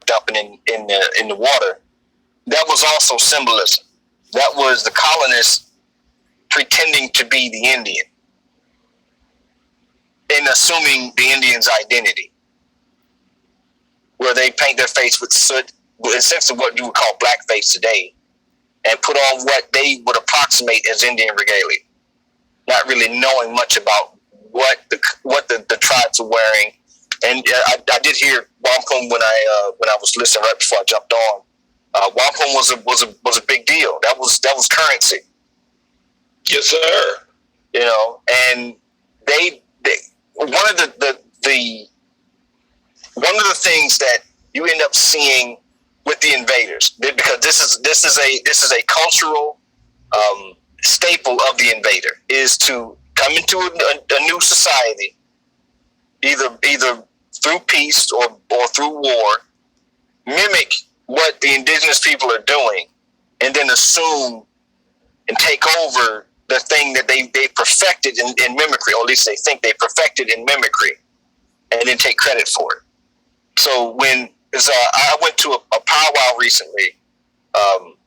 dumping in the water, that was also symbolism. That was the colonists pretending to be the Indian and assuming the Indian's identity, where they paint their face with soot, essentially what you would call blackface today, and put on what they would approximate as Indian regalia, not really knowing much about what the tribes were wearing. And I did hear wampum when I was listening right before I jumped on. Wampum was a big deal. That was currency. Yes, sir. You know, and they one of the things that you end up seeing with the invaders, because this is a cultural staple of the invader, is to come into a new society, either through peace or through war, mimic what the indigenous people are doing, and then assume and take over the thing that they perfected in mimicry, or at least they think they perfected in mimicry, and then take credit for it. So I went to a powwow recently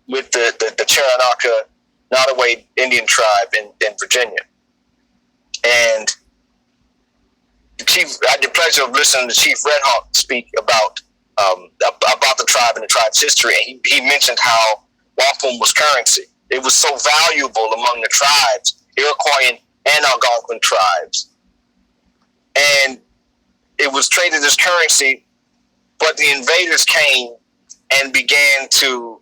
with the Cherokees Nottoway Indian tribe in Virginia, and I had the pleasure of listening to Chief Red Hawk speak about the tribe and the tribe's history. And he mentioned how wampum was currency. It was so valuable among the tribes, Iroquois and Algonquin tribes, and it was traded as currency. But the invaders came and began to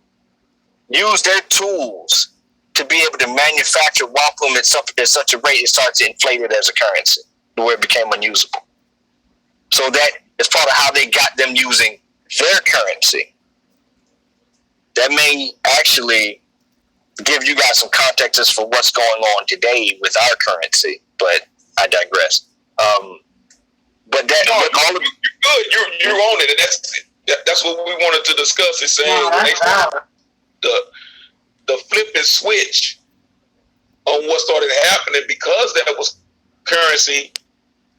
use their tools to be able to manufacture wampum at such a rate it started to inflate it as a currency, where it became unusable. So that is part of how they got them using their currency. That may actually give you guys some context as for what's going on today with our currency, but I digress. But that, no, all of you're good. You're on it, and that's what we wanted to discuss. Is saying the flip and switch on what started happening, because that was currency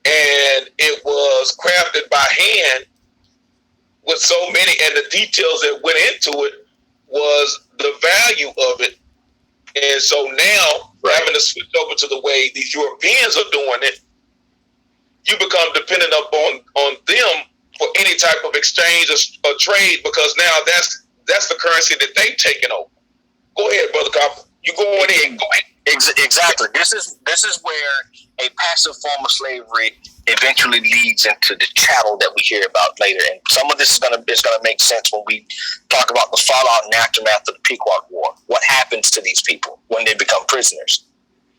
and it was crafted by hand with so many, and the details that went into it was the value of it. And so now, having to switch over to the way these Europeans are doing it, you become dependent upon them for any type of exchange or trade, because now that's the currency that they've taken over. Go ahead, Brother Copper. You go ahead. Go ahead. Exactly. This is where a passive form of slavery eventually leads into the chattel that we hear about later. And some of this is gonna make sense when we talk about the fallout and aftermath of the Pequot War. What happens to these people when they become prisoners?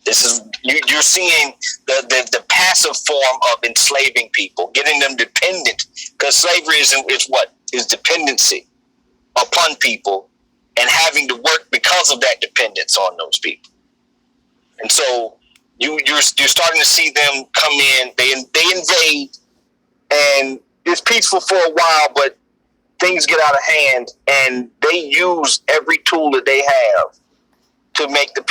This is you're seeing the passive form of enslaving people, getting them dependent, because slavery is dependency upon people, and having to work because of that dependence on those people. And so you're starting to see them come in. They invade, and it's peaceful for a while, but things get out of hand, and they use every tool that they have to make the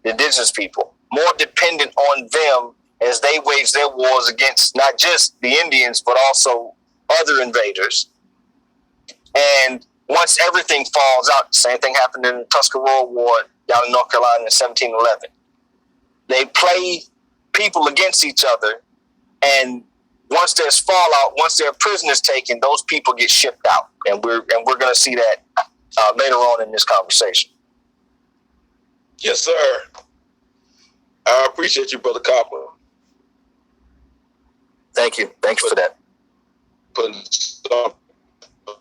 indigenous people, more dependent on them as they wage their wars against not just the Indians, but also other invaders. And once everything falls out, the same thing happened in the Tuscarora War down in North Carolina in 1711. They play people against each other, and once there's fallout, once there are prisoners taken, those people get shipped out, and we're going to see that later on in this conversation. Yes, sir. I appreciate you, Brother Copper. Thank you. Thank you for that. Putting some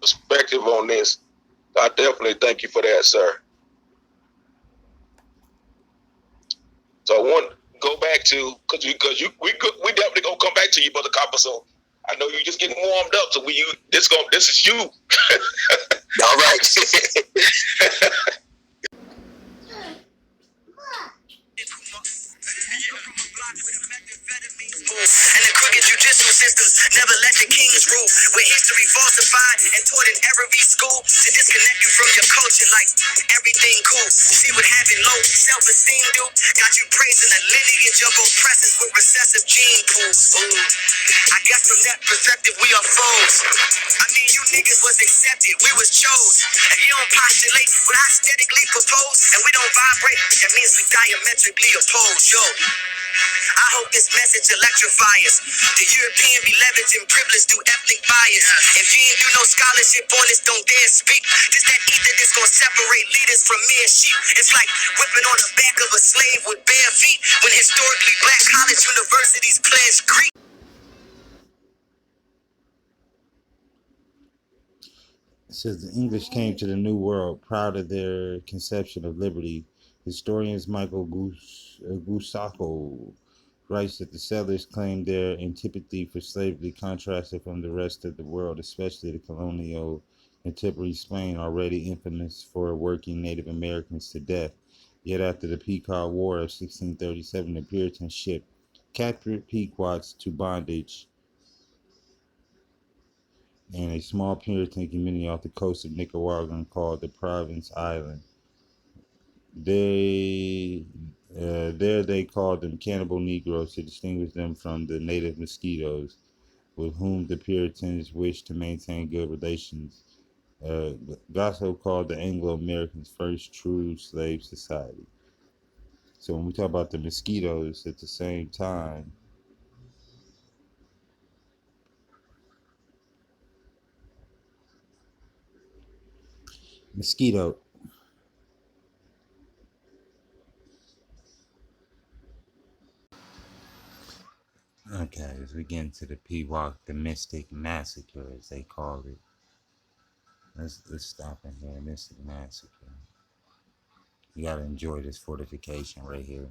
perspective on this. I definitely thank you for that, sir. So I want to go back to, because we definitely gonna come back to you, Brother Copper. So I know you're just getting warmed up. So this is you. All right. And the crooked judicial systems never let the kings rule. with history falsified and taught in every school to disconnect you from your culture like everything cool. See what having low self-esteem do? Got you praising the lineage of oppressors with recessive gene pools. Ooh. I guess from that perspective we are foes. I mean, you niggas was accepted, we was chose. If you don't postulate what I aesthetically propose, and we don't vibrate, that means we diametrically opposed. Yo, I hope this message electrifies. The European be leveraging privilege through ethnic bias. If you ain't do no scholarship on this, don't dare speak. This that ether that's gonna separate leaders from mere sheep. It's like whipping on the back of a slave with bare feet when historically black college universities pledge Greek. It says the English came to the New World proud of their conception of liberty. Historians Michael Gusacco writes that the settlers claimed their antipathy for slavery contrasted from the rest of the world, especially the colonial contemporary Spain, already infamous for working Native Americans to death. Yet after the Pequot War of 1637, the Puritan ship captured Pequots to bondage and a small Puritan community off the coast of Nicaragua called the Province Island. There they called them cannibal negroes to distinguish them from the native mosquitoes, with whom the Puritans wished to maintain good relations. Gasso called the Anglo-Americans first true slave society. So when we talk about the mosquitoes at the same time, mosquito. Okay, as we get into the Pequot, the Mystic Massacre, as they call it. Let's stop in here. Mystic Massacre. You gotta enjoy this fortification right here.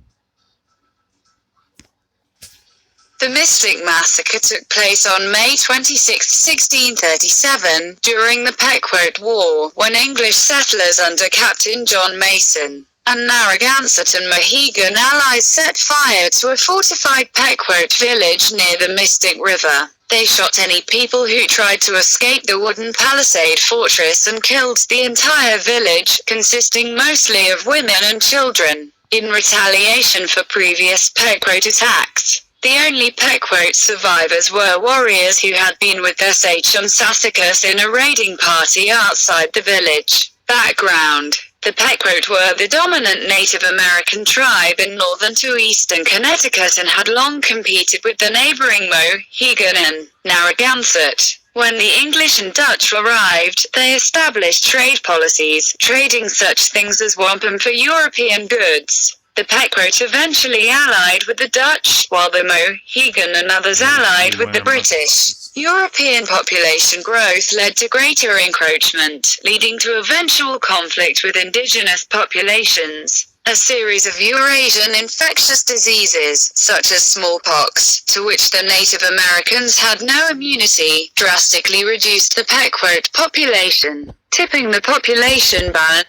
The Mystic Massacre took place on May 26, 1637, during the Pequot War, when English settlers under Captain John Mason and Narragansett and Mohegan allies set fire to a fortified Pequot village near the Mystic River. They shot any people who tried to escape the wooden palisade fortress and killed the entire village, consisting mostly of women and children, in retaliation for previous Pequot attacks. The only Pequot survivors were warriors who had been with Sachum Sassacus in a raiding party outside the village. Background: the Pequot were the dominant Native American tribe in northern to eastern Connecticut and had long competed with the neighboring Mohegan and Narragansett. When the English and Dutch arrived, they established trade policies, trading such things as wampum for European goods. The Pequot eventually allied with the Dutch, while the Mohegan and others allied with the British. European population growth led to greater encroachment, leading to eventual conflict with indigenous populations. A series of Eurasian infectious diseases, such as smallpox, to which the Native Americans had no immunity, drastically reduced the Pequot population, tipping the population balance.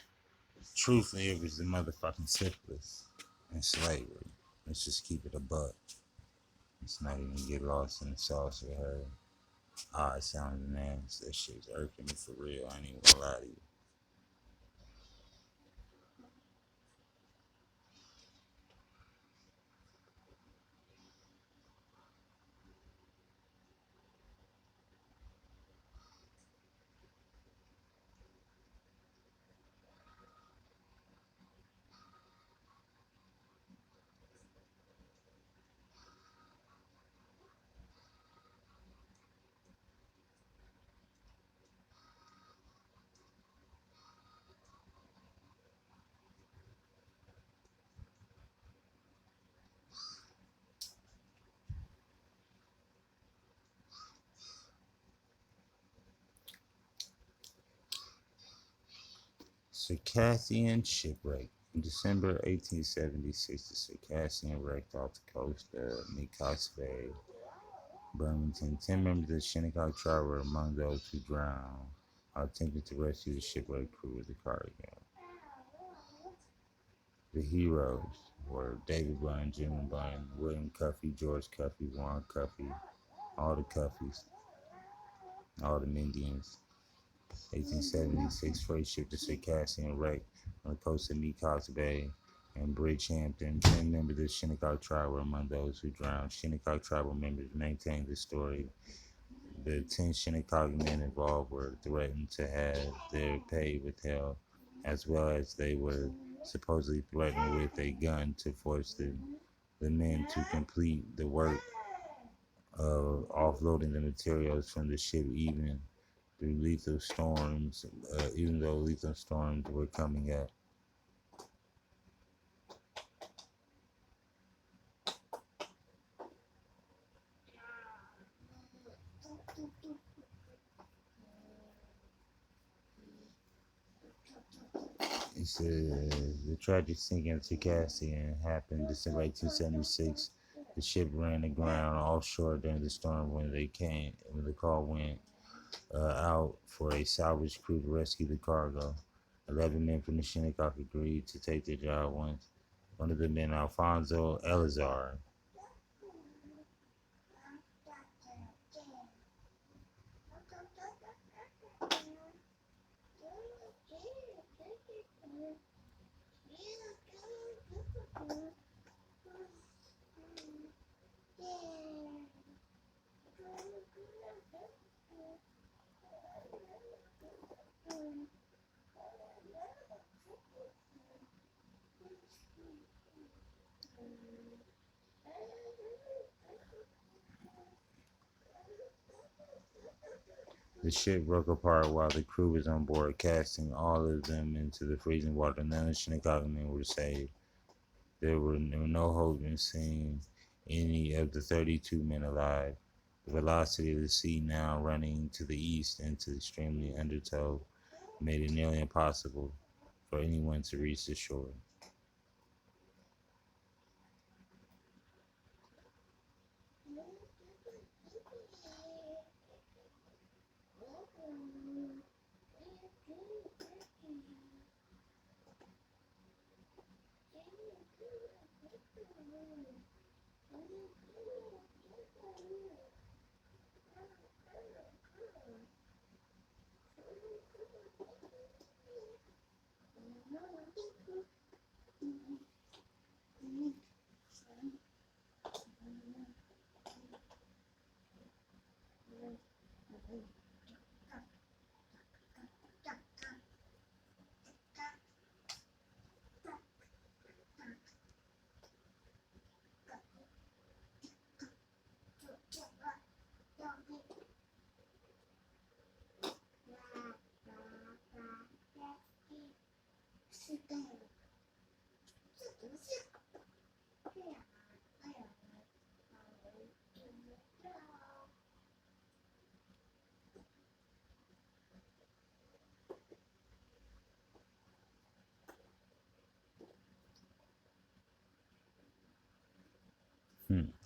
Truthfully, it was the motherfucking syphilis and slavery. Let's just keep it a buck. Let's not even get lost in the sauce with her. Odd sounding names. That shit's irking me for real. I ain't even gonna lie to you. Circassian shipwreck. In December 1876, the Circassian wrecked off the coast of Mikos Bay, Birmingham. 10 members of the Shinnecock tribe were among those who drowned while attempting to rescue the shipwreck crew with the cargo. The heroes were David Bunn, Jimmy Bunn, William Cuffey, George Cuffey, Warren Cuffey, all the Cuffeys. all the Indians. 1876 freight ship to Circassian wreck on the coast of Mecox Bay and Bridgehampton. 10 members of the Shinnecock tribe were among those who drowned. Shinnecock tribal members maintained the story. The 10 Shinnecock men involved were threatened to have their pay withheld, as well as they were supposedly threatened with a gun to force the men to complete the work of offloading the materials from the ship, even through lethal storms, even though lethal storms were coming up. He said the tragic sinking of Circassian happened December 1876. The ship ran aground offshore during the storm when the call went out for a salvage crew to rescue the cargo. 11 men from the Shinnecock agreed to take the job once. One of the men, Alfonso Elazar, the ship broke apart while the crew was on board, casting all of them into the freezing water. None of the Shinnecock men were saved. There were no hope in seeing any of the 32 men alive. The velocity of the sea, now running to the east into the extremely undertow, made it nearly impossible for anyone to reach the shore.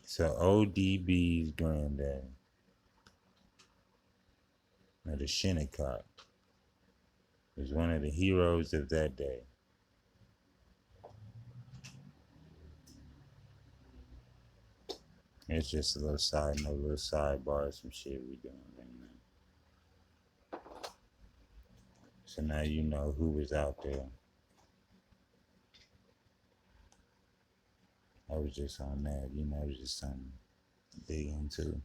So ODB's granddad, the Shinnecock, was one of the heroes of that day. It's just a little side note, a little sidebar, some shit we doing right now. So now you know who was out there. I was just on that, it was just something to dig into.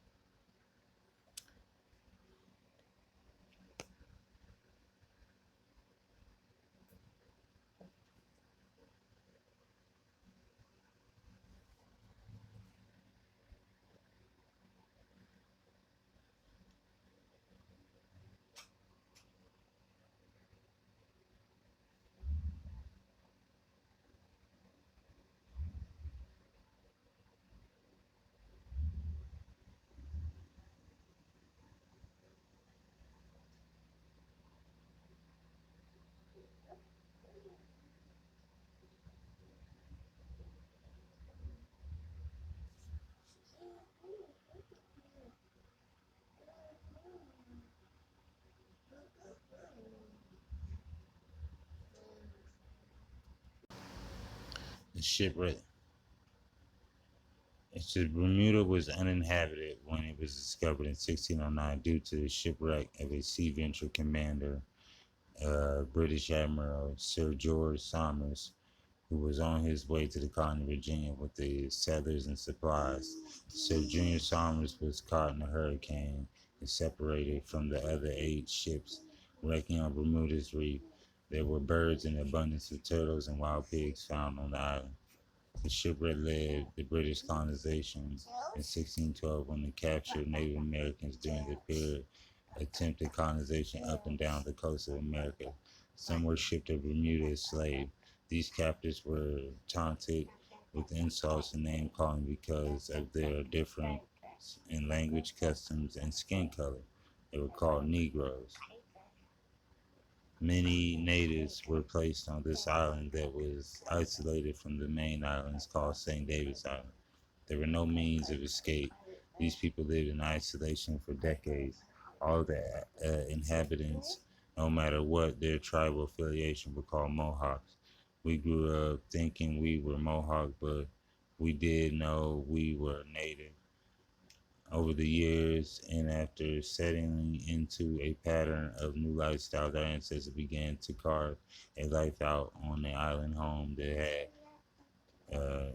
The shipwreck says Bermuda was uninhabited when it was discovered in 1609 due to the shipwreck of a Sea Venture commander, British Admiral Sir George Somers, who was on his way to the colony of Virginia with the settlers and supplies. Sir Junior Somers was caught in a hurricane and separated from the other 8 ships wrecking on Bermuda's reef. There were birds and abundance of turtles and wild pigs found on the island. The shipwreck led the British colonization in 1612 when they captured Native Americans during the period attempted colonization up and down the coast of America. Some were shipped to Bermuda as slaves. These captives were taunted with insults and name calling because of their difference in language, customs, and skin color. They were called negroes. Many natives were placed on this island that was isolated from the main islands called St. David's Island. There were no means of escape. These people lived in isolation for decades. All of the inhabitants, no matter what their tribal affiliation, were called Mohawks. We grew up thinking we were Mohawk, but we did know we were native. Over the years, and after settling into a pattern of new lifestyle, our ancestors began to carve a life out on the island home that had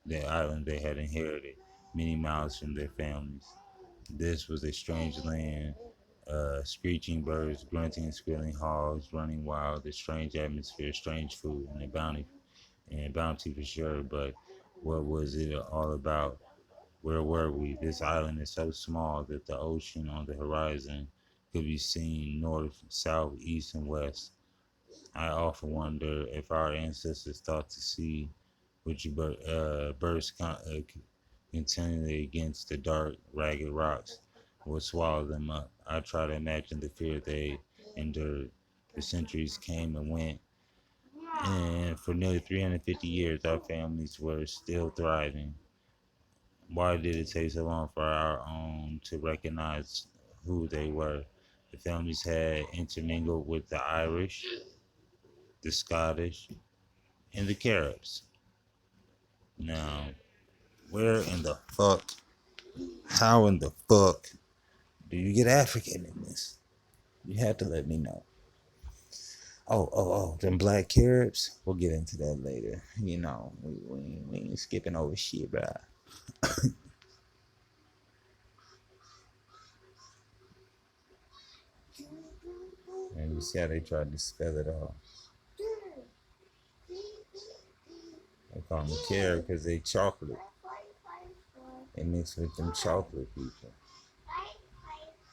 the island they had inherited many miles from their families. This was a strange land, screeching birds, grunting and squealing hogs, running wild, a strange atmosphere, strange food, and a bounty for sure. But what was it all about? Where were we? This island is so small that the ocean on the horizon could be seen north, south, east, and west. I often wonder if our ancestors thought to see which burst continually against the dark, ragged rocks would swallow them up. I try to imagine the fear they endured. The centuries came and went, and for nearly 350 years, our families were still thriving. Why did it take so long for our own to recognize who they were? The families had intermingled with the Irish, the Scottish, and the Caribs. Now, where in the fuck, how in the fuck do you get African in this? You have to let me know. Oh, them black Caribs. We'll get into that later. You know, we ain't skipping over shit, bruh. And you see how they tried to spell it all. They call them Carib because they chocolate. They mix with them chocolate people.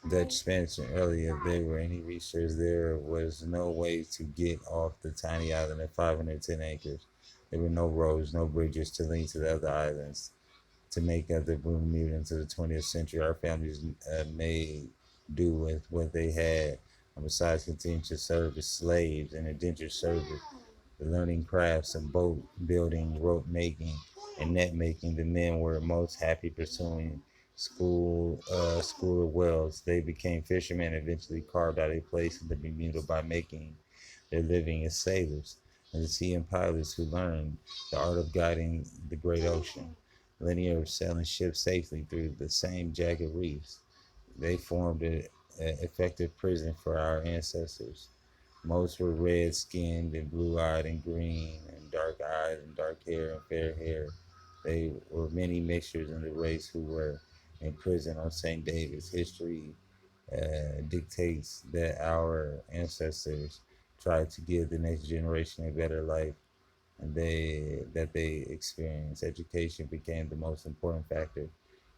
Dutch Spanish earlier, if there were any research, there was no way to get off the tiny island of 510 acres. There were no roads, no bridges to link to the other islands. To make up the Bermuda into the 20th century, our families made do with what they had, and besides continuing to serve as slaves and indentured servants, the learning crafts of boat building, rope making, and net making, the men were most happy pursuing school of wells. They became fishermen and eventually carved out a place in the Bermuda by making their living as sailors and the sea and pilots who learned the art of guiding the great ocean, linear of sailing ships safely through the same jagged reefs. They formed an effective prison for our ancestors. Most were red-skinned and blue-eyed and green and dark-eyed and dark hair and fair hair. They were many mixtures in the race who were in prison on St. David's. History dictates that our ancestors tried to give the next generation a better life and they experienced. Education became the most important factor.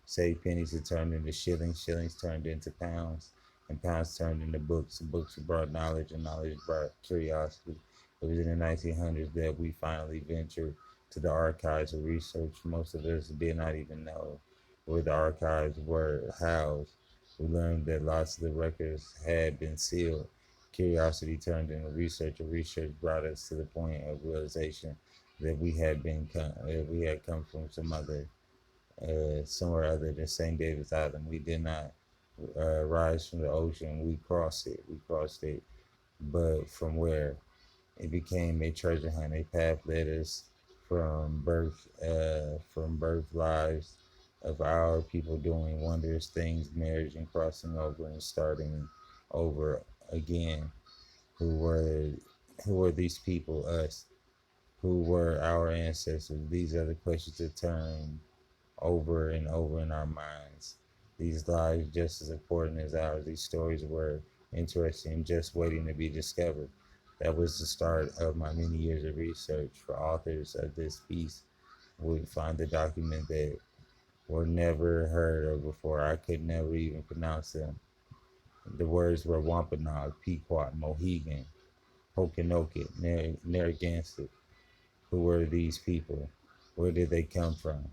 Save pennies had turned into shillings, shillings turned into pounds, and pounds turned into books. Books brought knowledge, and knowledge brought curiosity. It was in the 1900s that we finally ventured to the archives of research. Most of us did not even know where the archives were housed. We learned that lots of the records had been sealed. Curiosity turned into research, and research brought us to the point of realization that we had come from somewhere other than St. David's Island. We did not rise from the ocean. We crossed it. But from where? It became a treasure hunt. A path led us from birth lives of our people doing wondrous things, marriage and crossing over and starting over again. Who were who were these people? Us. Who were our ancestors? These are the questions that turn over and over in our minds. These lives just as important as ours. These stories were interesting, just waiting to be discovered. That was the start of my many years of research. For authors of this piece would find the document that were never heard of before. I could never even pronounce them. The words were Wampanoag, Pequot, Mohegan, Okanoket, Narragansett. Who were these people? Where did they come from?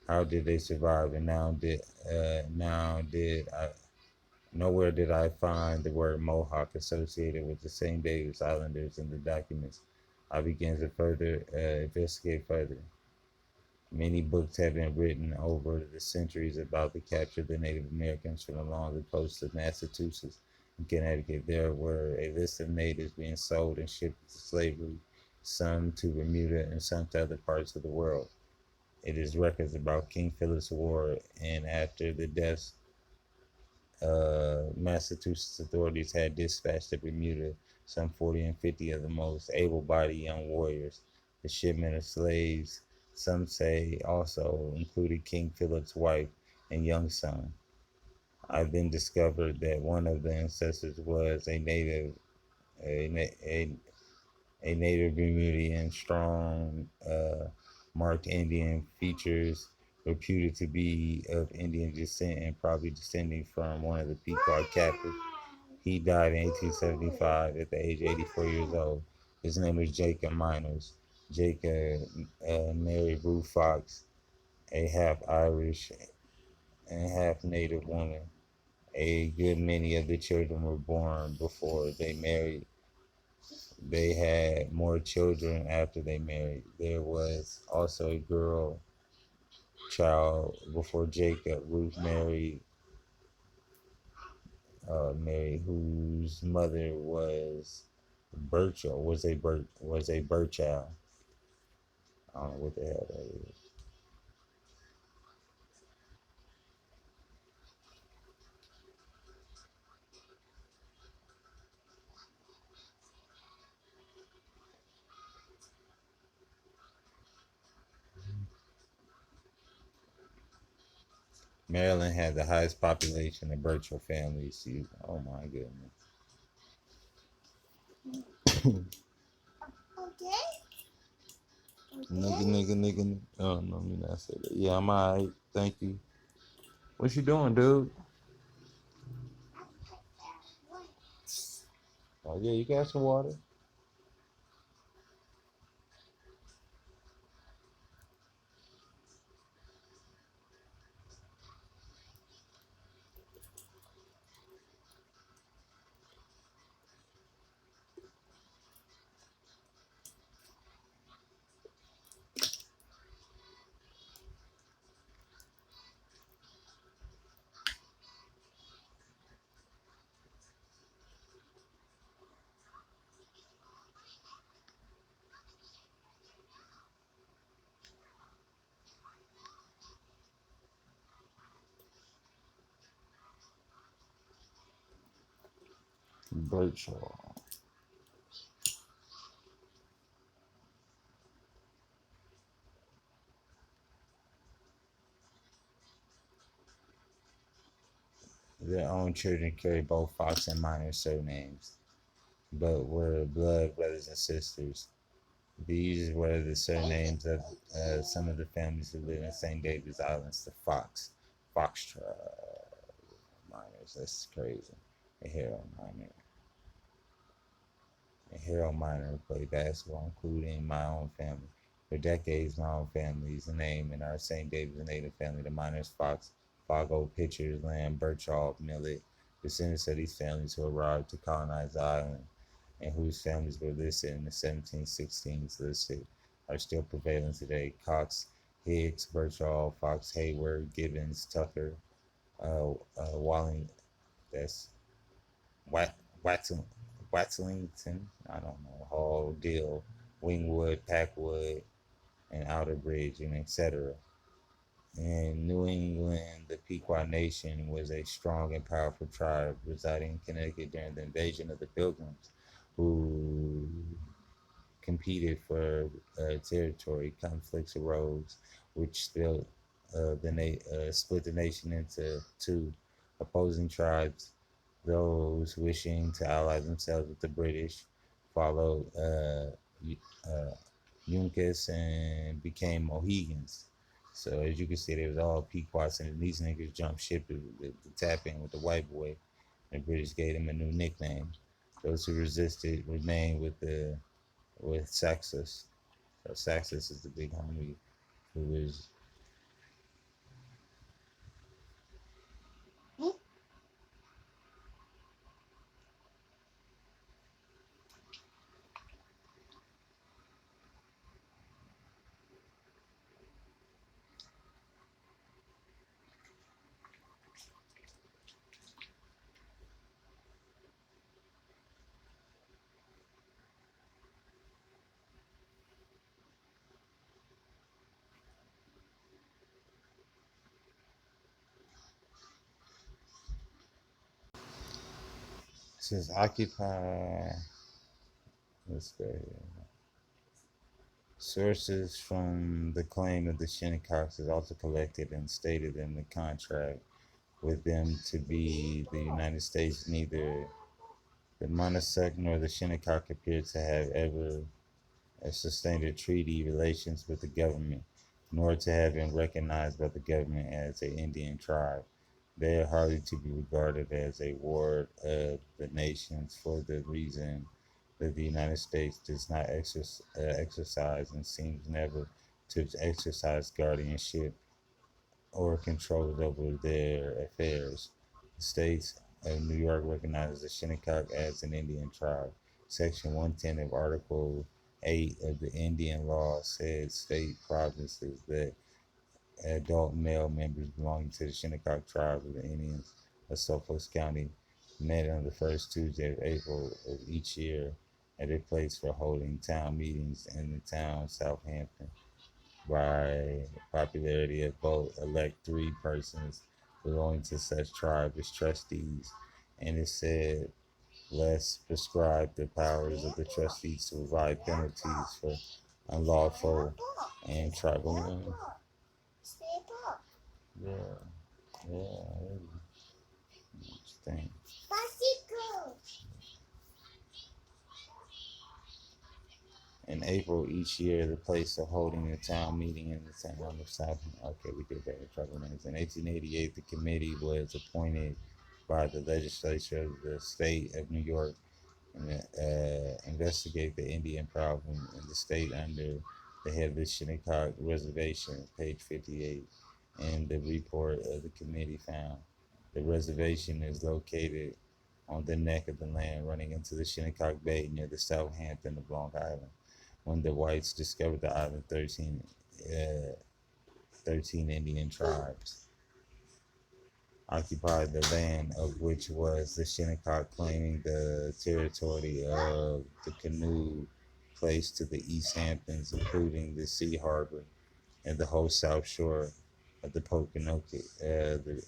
How did they survive? And now did I nowhere did I find the word Mohawk associated with the St. Davis Islanders in the documents. I began to further investigate further. Many books have been written over the centuries about the capture of the Native Americans from along the coast of Massachusetts and Connecticut. There were a list of natives being sold and shipped into slavery, some to Bermuda and some to other parts of the world. It is records about King Philip's War, and after the deaths, Massachusetts authorities had dispatched to Bermuda some 40 and 50 of the most able-bodied young warriors. The shipment of slaves, some say, also included King Philip's wife and young son. I then discovered that one of the ancestors was a, a native Bermudian, strong, marked Indian features, reputed to be of Indian descent and probably descending from one of the Pequot captives. He died in 1875 at the age of 84 years old. His name was Jacob Miners. Jacob married Ruth Fox, a half Irish and half native woman. A good many of the children were born before they married. They had more children after they married. There was also a girl child before Jacob. Ruth married whose mother was Birchall was a Birchall. I don't know what the hell that is. Maryland had the highest population of Birchall families. Oh my goodness. Nigga. Oh no, me not say that. Yeah, I'm alright. Thank you. What you doing, dude? Oh yeah, you got some water. Birchall. Their own children carry both Fox and Minor surnames, but were blood brothers and sisters. These were the surnames of some of the families who live in St. David's Islands. The Foxtrot Miners. That's crazy. The Harold Minor. And Harold Miner played basketball, including my own family. For decades, my own family's name in our St. David's native family, the Miners, Fox, Fogo, Pitchers, Lamb, Birchall, Millet, descendants of these families who arrived to colonize the island and whose families were listed in the 1716s listed are still prevalent today. Cox, Higgs, Birchall, Fox, Hayward, Gibbons, Tucker, Walling, that's Watson, Watlington, I don't know, Hall, Dill, Wingwood, Packwood, and Outer Bridge, and etc. In New England, the Pequot Nation was a strong and powerful tribe residing in Connecticut during the invasion of the Pilgrims, who competed for territory. Conflicts arose, which split the nation into two opposing tribes. Those wishing to ally themselves with the British followed Uncas and became Mohegans. So as you can see, they was all Pequots, and these niggas jumped ship to tap in with the white boy. And the British gave them a new nickname. Those who resisted remained with Saxus. So Saxus is the big homie who is says occupy. Let's go here. Sources from the claim of the Shinnecox is also collected and stated in the contract with them to be the United States. Neither the Monosuck nor the Shinnecock appear to have ever sustained a treaty relations with the government, nor to have been recognized by the government as an Indian tribe. They are hardly to be regarded as a ward of the nations for the reason that the United States does not exercise and seems never to exercise guardianship or control over their affairs. The states of New York recognizes the Shinnecock as an Indian tribe. Section 110 of Article 8 of the Indian law says state provinces that adult male members belonging to the Shinnecock tribe of the Indians of Suffolk County met on the first Tuesday of April of each year at a place for holding town meetings in the town of Southampton. By popularity of vote, elect 3 persons belonging to such tribe as trustees, and it said less prescribe the powers of the trustees to provide penalties for unlawful and tribal. Yeah, yeah, interesting. In April each year, the place of holding a town meeting in the town of South. Okay, we did that in trouble names. In 1888, the committee was appointed by the legislature of the state of New York and investigate the Indian problem in the state under the head of the Shinnecock Reservation, page 58. And the report of the committee found the reservation is located on the neck of the land running into the Shinnecock Bay near the Southampton of Long Island. When the whites discovered the island, 13 Indian tribes occupied the land of which was the Shinnecock, claiming the territory of the canoe place to the East Hamptons, including the Sea Harbor and the whole south shore of the Poconoke, the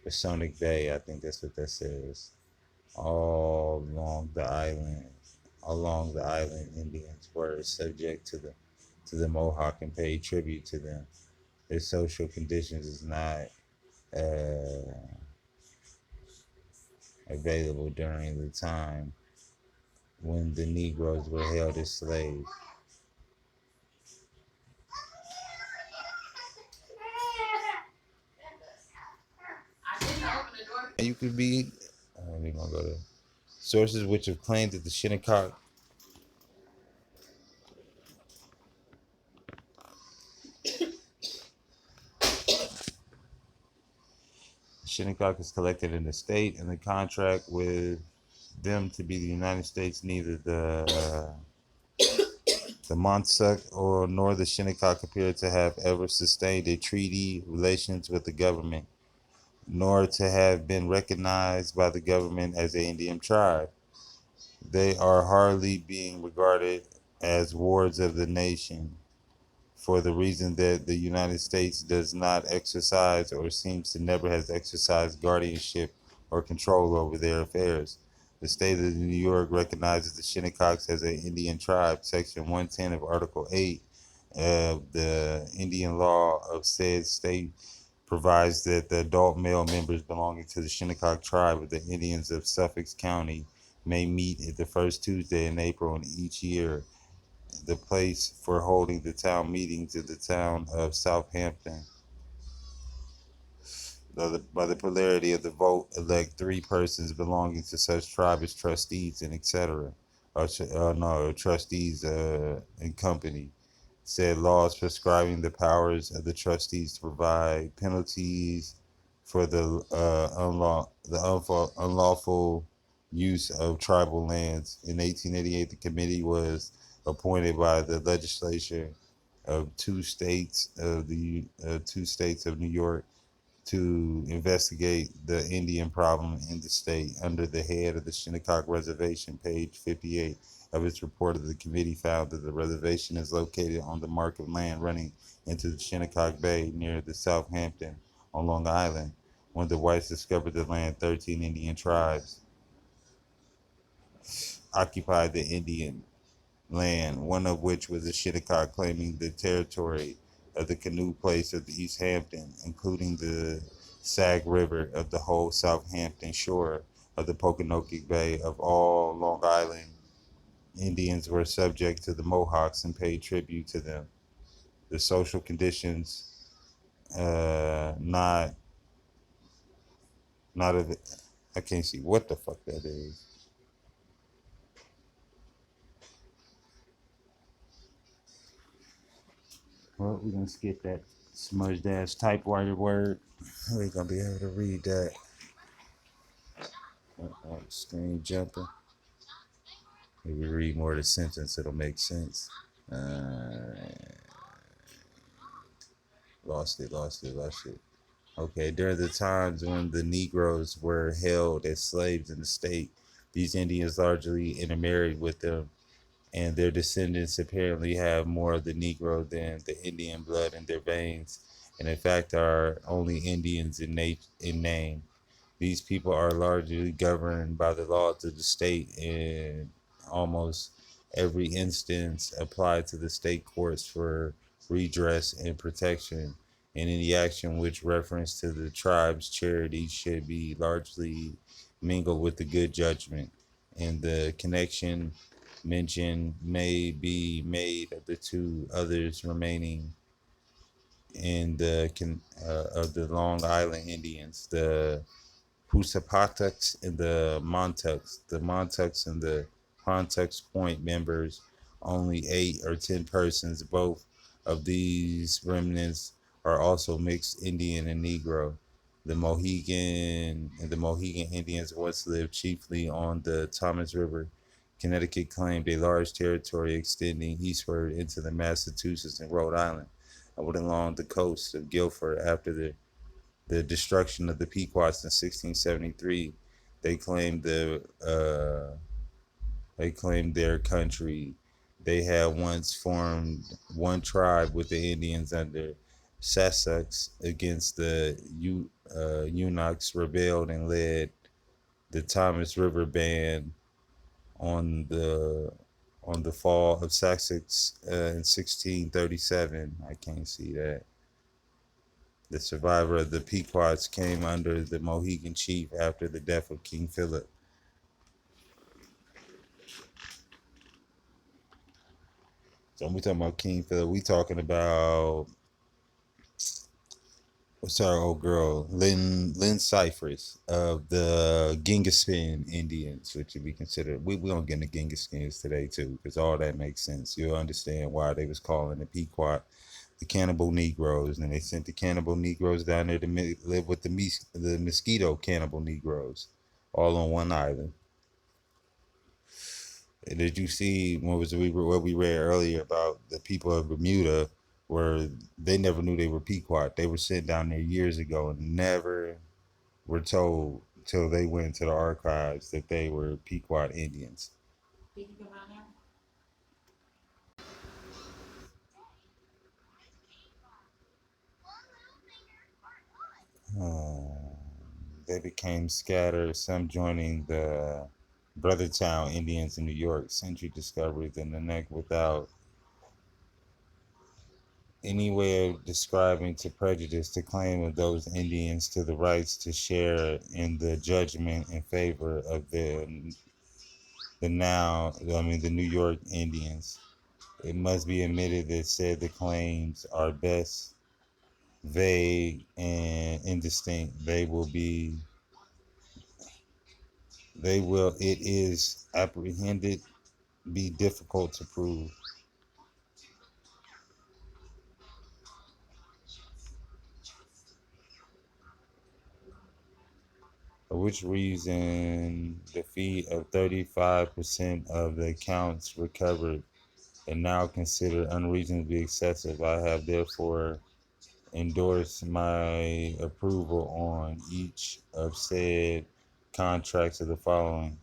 Masonic Bay. I think that's what that says. All along the island, Indians were subject to the Mohawk and paid tribute to them. Their social conditions is not available during the time when the Negroes were held as slaves. You could be. We're gonna go to sources which have claimed that the Shinnecock is collected in the state, and the contract with them to be the United States. Neither the Montsuck or nor the Shinnecock appear to have ever sustained a treaty relations with the government, nor to have been recognized by the government as an Indian tribe. They are hardly being regarded as wards of the nation, for the reason that the United States does not exercise or seems to never has exercised guardianship or control over their affairs. The state of New York recognizes the Shinnecox as an Indian tribe. Section 110 of Article 8 of the Indian law of said state provides that the adult male members belonging to the Shinnecock tribe of the Indians of Suffolk County may meet at the first Tuesday in April in each year. The place for holding the town meetings in the town of Southampton. By the plurality of the vote, elect 3 persons belonging to such tribe as trustees and etc. No, trustees and company. Said laws prescribing the powers of the trustees to provide penalties for the unlawful use of tribal lands. In 1888, the committee was appointed by the legislature of two states of New York to investigate the Indian problem in the state. Under the head of the Shinnecock Reservation, page 58 of its report, the committee found that the reservation is located on the mark of land running into the Shinnecock Bay near the Southampton on Long Island. When the whites discovered the land, 13 Indian tribes occupied the Indian land, one of which was the Shinnecock, claiming the territory of the canoe place of the East Hampton, including the Sag River of the whole Southampton shore of the Poconoke Bay. Of all Long Island Indians were subject to the Mohawks and paid tribute to them. The social conditions not of it. I can't see what the fuck that is. Well, we're gonna skip that smudged ass typewriter word. We ain't gonna be able to read that. Screen jumping. If we read more of the sentence, it'll make sense. Lost it. Okay, during the times when the Negroes were held as slaves in the state, these Indians largely intermarried with them, and their descendants apparently have more of the Negro than the Indian blood in their veins, and in fact are only Indians in name. These people are largely governed by the laws of the state, and almost every instance applied to the state courts for redress and protection. And any action which reference to the tribe's charity should be largely mingled with the good judgment. And the connection mentioned may be made of the 2 others remaining in the of the Long Island Indians, the Pusapatucks and the Montucks. The Montucks and the Pontucks Point members, only 8 or 10 persons. Both of these remnants are also mixed Indian and Negro. The Mohegan Indians once lived chiefly on the Thomas River. Connecticut claimed a large territory extending eastward into the Massachusetts and Rhode Island, and along the coast of Guilford. After the destruction of the Pequots in 1673, they claimed their country. They had once formed one tribe with the Indians under Sussex against the Eunuchs, rebelled and led the Thomas River Band on the fall of Sussex in 1637. I can't see that. The survivor of the Pequots came under the Mohegan chief after the death of King Philip. So when we talking about King Philip, we talking about what's our old girl, Lynn Cyphers of the Genghis-Khan Indians, which would be considered. We gonna get into Genghis-Khans today too, because all that makes sense. You'll understand why they was calling the Pequot the cannibal Negroes, and they sent the cannibal Negroes down there to live with the Mosquito cannibal Negroes, all on one island. And did you see what we read earlier about the people of Bermuda, where they never knew they were Pequot? They were sent down there years ago and never were told till they went to the archives that they were Pequot Indians. They became scattered, some joining the Brothertown Indians in New York, century discoveries in the neck without any way of describing to prejudice the claim of those Indians to the rights to share in the judgment in favor of the New York Indians. It must be admitted that said the claims are best vague and indistinct. It is apprehended be difficult to prove. For which reason the fee of 35% of the accounts recovered are now considered unreasonably excessive. I have therefore endorsed my approval on each of said contracts of the following.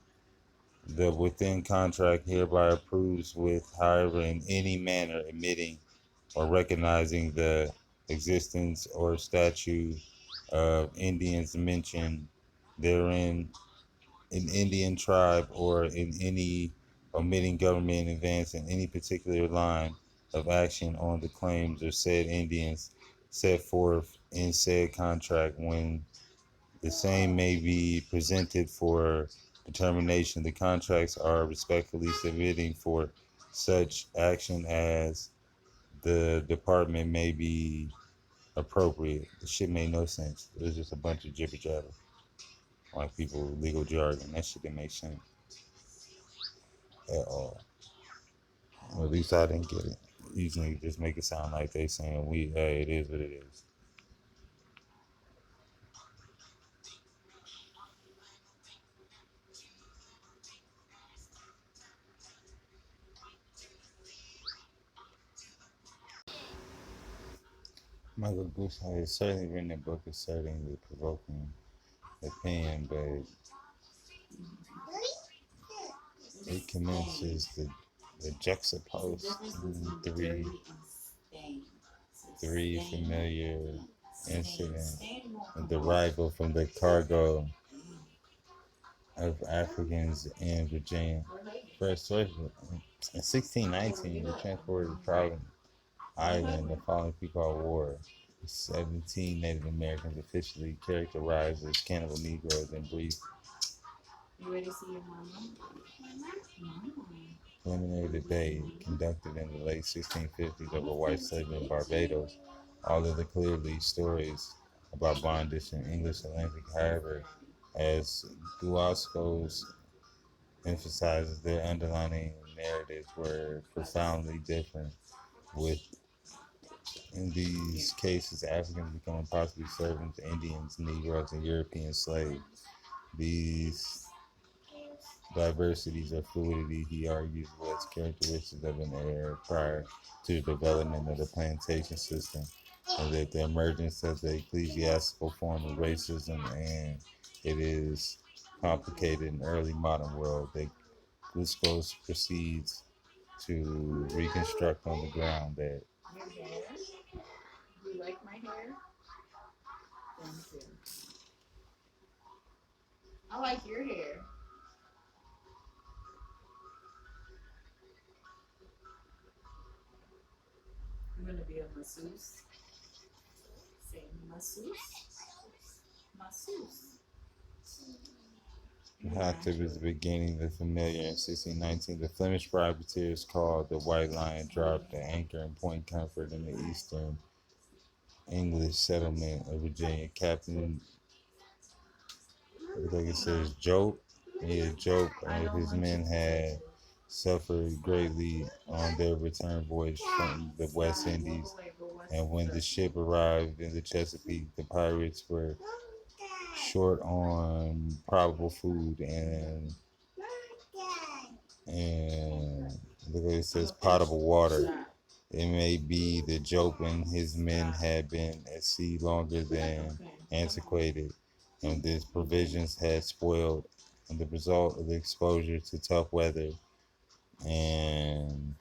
The within contract hereby approves with, however, in any manner admitting or recognizing the existence or statute of Indians mentioned therein, an Indian tribe, or in any omitting government in advance in any particular line of action on the claims of said Indians set forth in said contract when the same may be presented for determination. The contracts are respectfully submitting for such action as the department may be appropriate. The shit made no sense. It was just a bunch of jibber jabber, like people legal jargon. That shit didn't make sense at all. Or at least I didn't get it. These niggas just make it sound like they saying hey, it is what it is. Michael Goose has certainly written a book asserting the provoking opinion, but it commences the juxtaposed three familiar incidents of the arrival from the cargo of Africans in Virginia. First, in 1619, they transported to Providence Island the following Pequot War. 17 Native Americans officially characterized as cannibal negroes and brief preliminary debate conducted in the late 1650s over white slavery in Barbados. All of the clearly stories about bondage in English Atlantic, however, as Guasco's emphasizes, their underlying narratives were profoundly different, with in these cases Africans becoming possibly servants, Indians, Negroes, and European slaves. These diversities or fluidity, he argues, was characteristics of an era prior to the development of the plantation system, and that the emergence of the ecclesiastical form of racism and it is complicated in the early modern world that Guscos proceeds to reconstruct on the ground that Do you like my hair? Thank you. I like your hair. I'm gonna be a masseuse. Say masseuse. Masseuse. after the beginning of the familiar in 1619, the Flemish privateers called the White Lion dropped the anchor in Point Comfort in the eastern English settlement of Virginia. Captain, I think it says Jope, and his men had suffered greatly on their return voyage from the West Indies, and when the ship arrived in the Chesapeake, the pirates were short on probable food and look what it says, potable water. It may be that Jope and his men had been at sea longer than antiquated, and these provisions had spoiled, and the result of the exposure to tough weather. And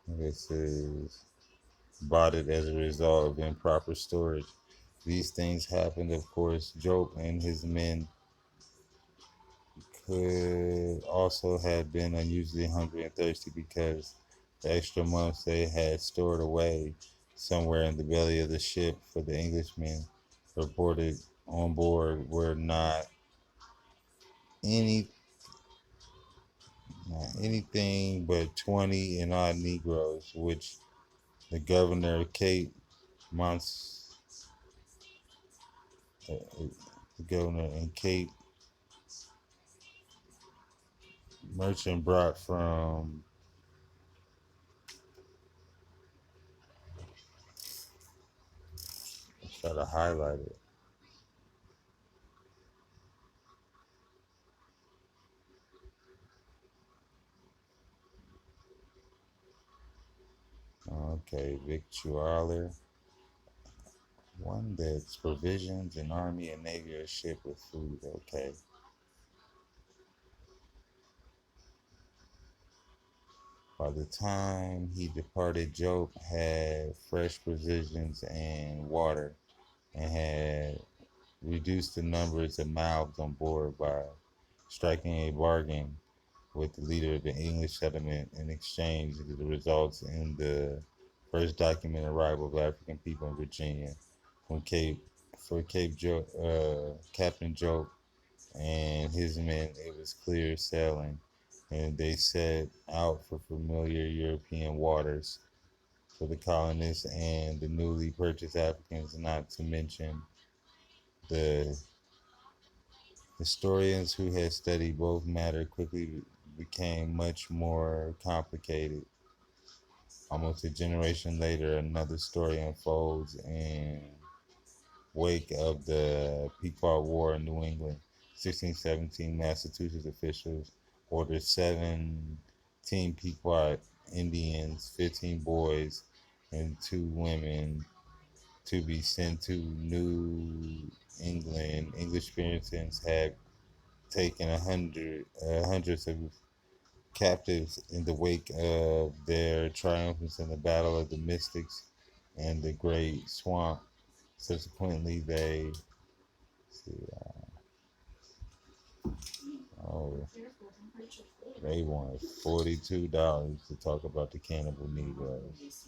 it says bought it as a result of improper storage. These things happened, of course. Job and his men could also have been unusually hungry and thirsty because the extra months they had stored away somewhere in the belly of the ship for the Englishmen reported on board were any not anything but 20 and odd negroes, which the governor of Cape Mons, the governor in Cape merchant brought from. Let's try to highlight it. Okay, victualler. One that's provisions, an army, and navy, or ship with food. Okay. By the time he departed, Job had fresh provisions and water, and had reduced the numbers of mouths on board by striking a bargain with the leader of the English settlement in exchange the results in the first documented arrival of African people in Virginia from Cape Captain Job and his men. It was clear sailing, and they set out for familiar European waters for the colonists and the newly purchased Africans, not to mention the historians who had studied both matter quickly became much more complicated. Almost a generation later, another story unfolds in wake of the Pequot War in New England. 1617, Massachusetts officials ordered 17 Pequot Indians, 15 boys, and 2 women to be sent to New England. English Puritans had taken hundreds of captives in the wake of their triumphs in the Battle of the Mystics and the Great Swamp. Subsequently, oh, Careful, don't hurt your foot. they wanted $42 to talk about the cannibal Negroes.